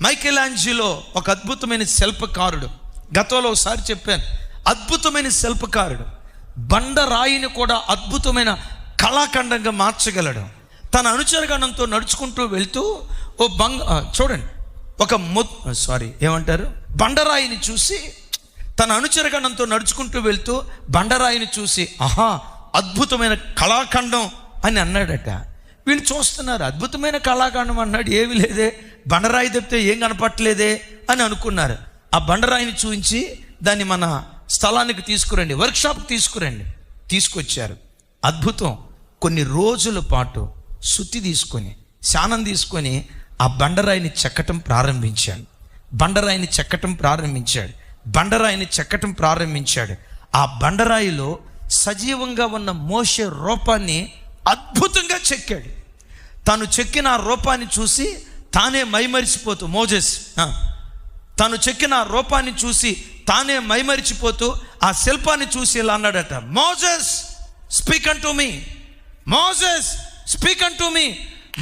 మైకేలాంజిలో ఒక అద్భుతమైన శిల్పకారుడు. గతంలో ఒకసారి చెప్పాను, అద్భుతమైన శిల్పకారుడు. బండరాయిని కూడా అద్భుతమైన కళాఖండంగా మార్చగలడు. తన అనుచరగణంతో నడుచుకుంటూ వెళ్తూ చూడండి, బండరాయిని చూసి, తన అనుచరగణంతో నడుచుకుంటూ వెళ్తూ బండరాయిని చూసి, ఆహా అద్భుతమైన కళాఖండం అని అన్నాడట. వీళ్ళు చూస్తున్నారు, అద్భుతమైన కళాఖండం అన్నాడు, ఏమి లేదే, బండరాయి తప్పితే ఏం కనపట్లేదే అని అనుకున్నారు. ఆ బండరాయిని చూపించి దాన్ని మన స్థలానికి తీసుకురండి, వర్క్షాప్కి తీసుకొచ్చారు. అద్భుతం. కొన్ని రోజుల పాటు శుద్ధి తీసుకొని, శానం తీసుకొని ఆ బండరాయిని చెక్కటం ప్రారంభించాడు. ఆ బండరాయిలో సజీవంగా ఉన్న మోషే రూపాన్ని అద్భుతంగా చెక్కాడు. తను చెక్కిన ఆ రూపాన్ని చూసి తానే మైమరిచిపోతూ ఆ శిల్పాన్ని చూసి ఇలా అన్నాడట, మోజెస్ స్పీక్ అంటూ మీ,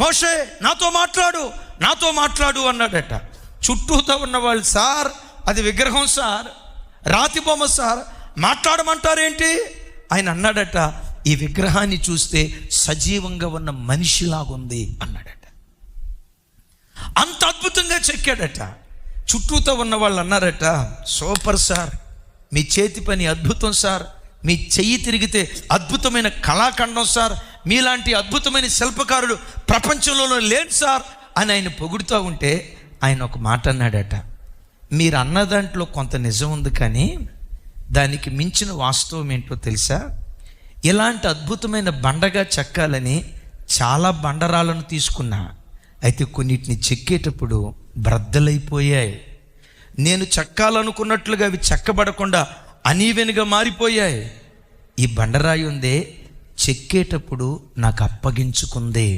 మోషే నాతో మాట్లాడు అన్నాడట. చుట్టూతో ఉన్న వాళ్ళు, సార్ అది విగ్రహం సార్, రాతి బొమ్మ సార్, మాట్లాడమంటారేంటి? ఆయన అన్నాడట, ఈ విగ్రహాన్ని చూస్తే సజీవంగా ఉన్న మనిషిలాగుంది అన్నాడట. అంత అద్భుతంగా చెక్కాడట. చుట్టూతో ఉన్న వాళ్ళు అన్నారట, సూపర్ సార్, మీ చేతి పని అద్భుతం సార్, మీ చెయ్యి తిరిగితే అద్భుతమైన కళాఖండం సార్, మీలాంటి అద్భుతమైన శిల్పకారుడు ప్రపంచంలో లేడు సార్ అని ఆయన పొగుడుతూ ఉంటే ఆయన ఒక మాట అన్నాడట, మీరు అన్న దాంట్లో కొంత నిజం ఉంది, కానీ దానికి మించిన వాస్తవం ఏంటో తెలుసా? ఇలాంటి అద్భుతమైన బండగా చెక్కాలని చాలా బండరాలను తీసుకున్నా, అయితే కొన్నిటిని చెక్కేటప్పుడు బ్రద్దలైపోయాయి. నేను చెక్కాలనుకున్నట్లుగా అవి చెక్కబడకుండా అనీవెన్గా మారిపోయాయి. ఈ బండరాయి ఉందే, చెక్కేటప్పుడు నాకు అప్పగించుకుంది.